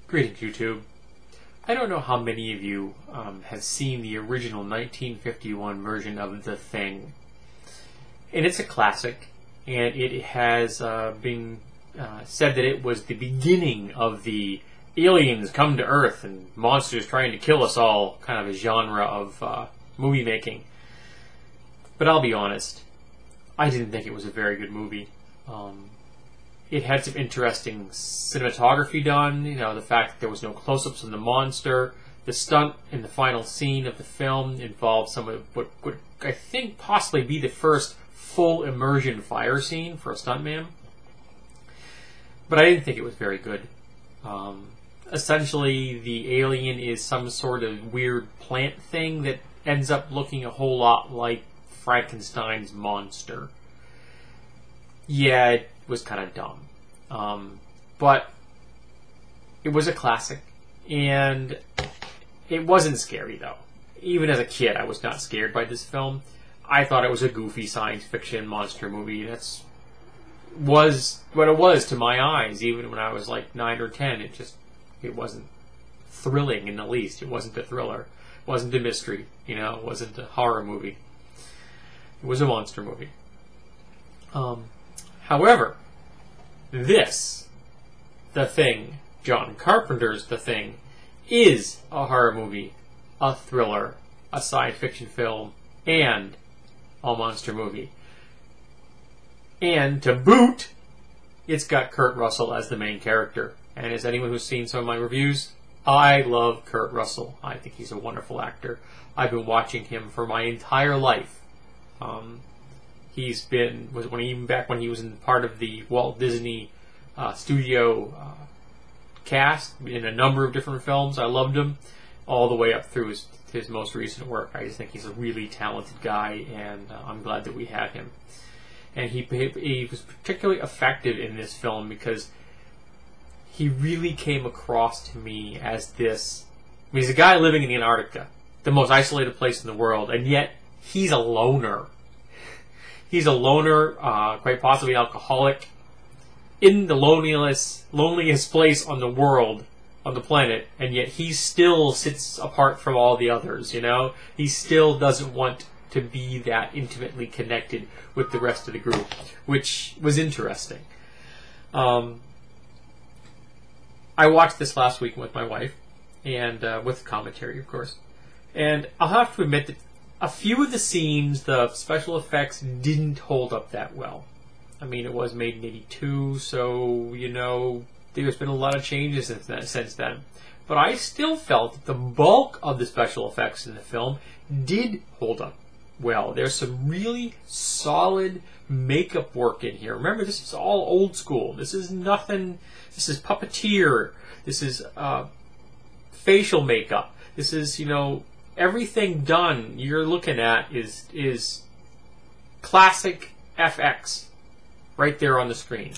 Greetings, YouTube. I don't know how many of you have seen the original 1951 version of The Thing. And it's a classic, and it has been said that it was the beginning of the aliens come to Earth and monsters trying to kill us all kind of a genre of movie making. But I'll be honest, I didn't think it was a very good movie. It had some interesting cinematography done, you know, the fact that there was no close-ups on the monster. The stunt in the final scene of the film involved some of what would, I think, possibly be the first full immersion fire scene for a stuntman. But I didn't think it was very good. Essentially, the alien is some sort of weird plant thing that ends up looking a whole lot like Frankenstein's monster. Yeah, it was kind of dumb. But it was a classic, and it wasn't scary, though. Even as a kid, I was not scared by this film. I thought it was a goofy science fiction monster movie. That's was what it was to my eyes, even when I was like 9 or 10. It wasn't thrilling in the least. It wasn't a thriller. It wasn't a mystery. You know, it wasn't a horror movie. It was a monster movie. However, this, The Thing, John Carpenter's The Thing, is a horror movie, a thriller, a science fiction film, and a monster movie. And to boot, it's got Kurt Russell as the main character. And as anyone who's seen some of my reviews, I love Kurt Russell. I think he's a wonderful actor. I've been watching him for my entire life. He's been, even back when he was in part of the Walt Disney studio cast in a number of different films. I loved him all the way up through his most recent work. I just think he's a really talented guy, and I'm glad that we had him. And he was particularly effective in this film because he really came across to me as this. I mean, he's a guy living in Antarctica, the most isolated place in the world, and yet he's a loner. He's a loner, quite possibly alcoholic, in the loneliest place on the world, on the planet, and yet he still sits apart from all the others, you know? He still doesn't want to be that intimately connected with the rest of the group, which was interesting. I watched this last week with my wife, and with commentary, of course. And I'll have to admit that a few of the scenes, the special effects didn't hold up that well. I mean, it was made in '82, so, you know, there's been a lot of changes since then. But I still felt that the bulk of the special effects in the film did hold up well. There's some really solid makeup work in here. Remember, this is all old school. This is nothing, this is puppeteer. This is facial makeup. This is, you know, everything done you're looking at is classic FX right there on the screen.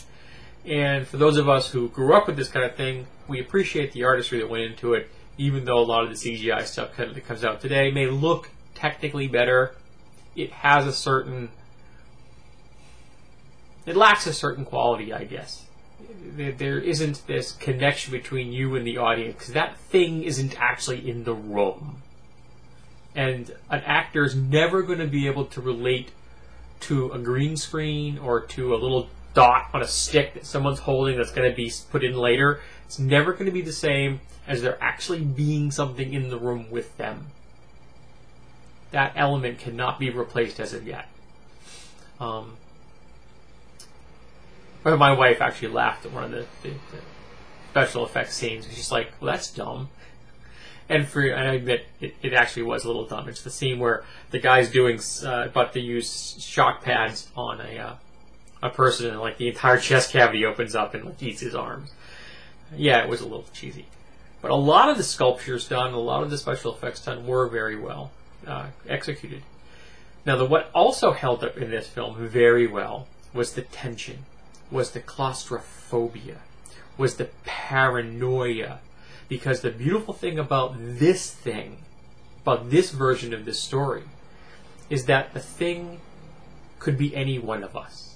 And for those of us who grew up with this kind of thing, we appreciate the artistry that went into it, even though a lot of the CGI stuff that comes out today may look technically better. It has a certain... it lacks a certain quality, I guess. There isn't this connection between you and the audience, because that thing isn't actually in the room. And an actor is never going to be able to relate to a green screen or to a little dot on a stick that someone's holding that's going to be put in later. It's never going to be the same as there actually being something in the room with them. That element cannot be replaced as of yet. But my wife actually laughed at one of the special effects scenes. She's like, well, that's dumb. And I admit, it actually was a little dumb. It's the scene where the guy's doing, about to use shock pads on a person, and like the entire chest cavity opens up and like eats his arms. Yeah, it was a little cheesy. But a lot of the sculptures done, a lot of the special effects done were very well executed. Now, what also held up in this film very well was the tension, was the claustrophobia, was the paranoia. Because the beautiful thing about this thing, about this version of this story, is that the thing could be any one of us.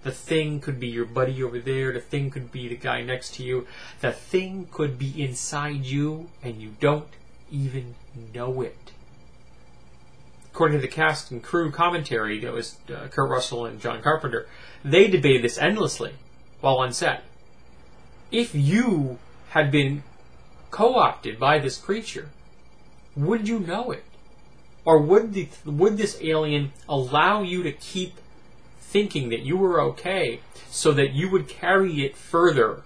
The Thing could be your buddy over there. The Thing could be the guy next to you. The Thing could be inside you, and you don't even know it. According to the cast and crew commentary, that was Kurt Russell and John Carpenter, they debated this endlessly while on set. If you had been co-opted by this creature, would you know it? Or would this alien allow you to keep thinking that you were okay so that you would carry it further?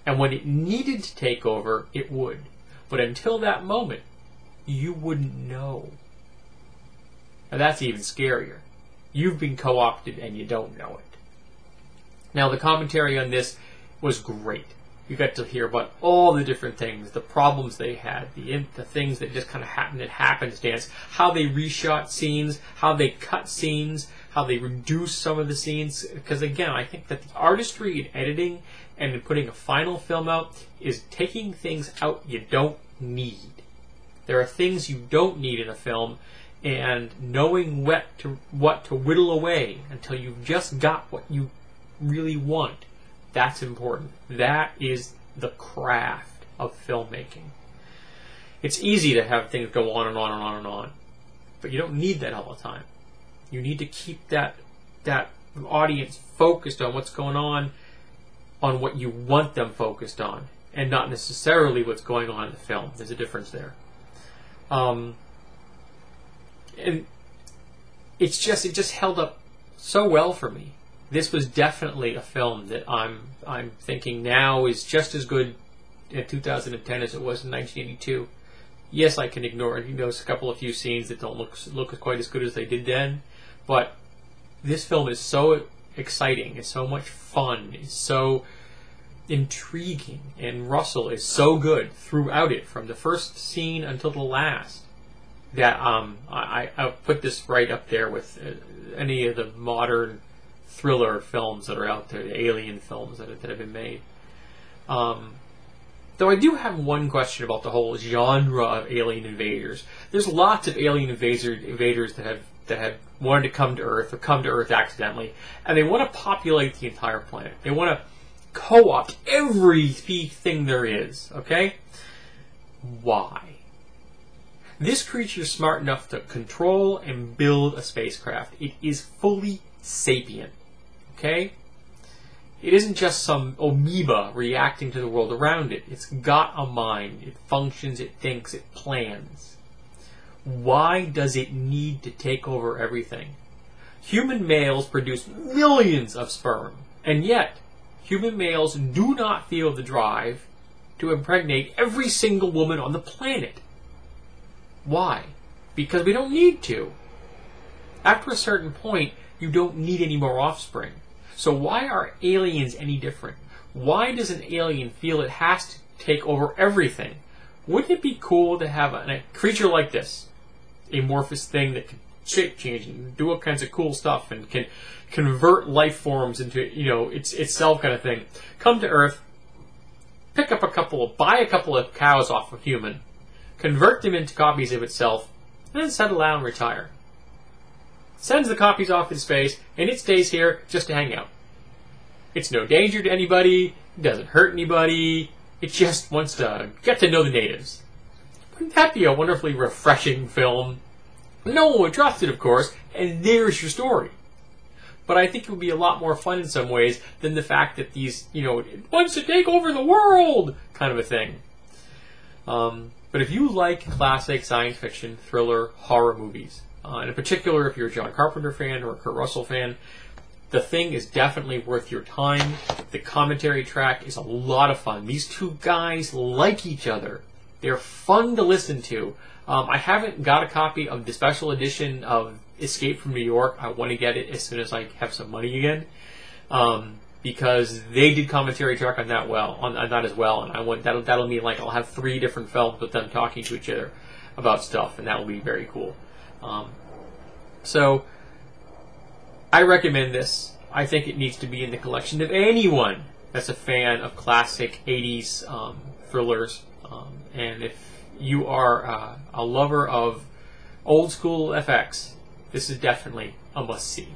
And when it needed to take over, it would. But until that moment, you wouldn't know. And that's even scarier. You've been co-opted and you don't know it. Now, the commentary on this was great. You got to hear about all the different things, the problems they had, the things that just kind of happened at happenstance, how they reshot scenes, how they cut scenes, how they reduced some of the scenes. Because again, I think that the artistry in editing and in putting a final film out is taking things out you don't need. There are things you don't need in a film, and knowing what to whittle away until you've just got what you really want. That's important. That is the craft of filmmaking. It's easy to have things go on and on and on and on, but you don't need that all the time. You need to keep that audience focused on what's going on what you want them focused on, and not necessarily what's going on in the film. There's a difference there. And it just held up so well for me. This was definitely a film that I'm thinking now is just as good in 2010 as it was in 1982. Yes, I can ignore it. There's a few scenes that don't look quite as good as they did then, but this film is so exciting. It's so much fun. It's so intriguing, and Russell is so good throughout it, from the first scene until the last, that I put this right up there with any of the modern thriller films that are out there, the alien films that have been made. Though I do have one question about the whole genre of alien invaders. There's lots of alien invaders that have wanted to come to Earth or come to Earth accidentally, and they want to populate the entire planet. They want to co-opt everything there is, okay? Why? This creature is smart enough to control and build a spacecraft. It is fully sapient. Okay? It isn't just some amoeba reacting to the world around it. It's got a mind. It functions, it thinks, it plans. Why does it need to take over everything? Human males produce millions of sperm, and yet human males do not feel the drive to impregnate every single woman on the planet. Why? Because we don't need to. After a certain point, you don't need any more offspring. So why are aliens any different? Why does an alien feel it has to take over everything? Wouldn't it be cool to have a creature like this, amorphous thing that can shape change and do all kinds of cool stuff and can convert life forms into, itself kind of thing, come to Earth, buy a couple of cows off a human, convert them into copies of itself, and then settle down and retire. Sends the copies off in space, and it stays here just to hang out. It's no danger to anybody, it doesn't hurt anybody, it just wants to get to know the natives. Wouldn't that be a wonderfully refreshing film? No one would trust it, of course, and there's your story. But I think it would be a lot more fun in some ways than the fact that these, it wants to take over the world, kind of a thing. But if you like classic science fiction, thriller, horror movies, and in particular if you're a John Carpenter fan or a Kurt Russell fan, The Thing is definitely worth your time. The commentary track is a lot of fun. These two guys like each other. They're fun to listen to. I haven't got a copy of the special edition of Escape from New York. I want to get it as soon as I have some money again, because they did commentary track on that as well, and that'll mean like I'll have 3 different films with them talking to each other about stuff, and that will be very cool. So I recommend this. I think it needs to be in the collection of anyone that's a fan of classic 80s thrillers, and if you are a lover of old school FX, this is definitely a must-see.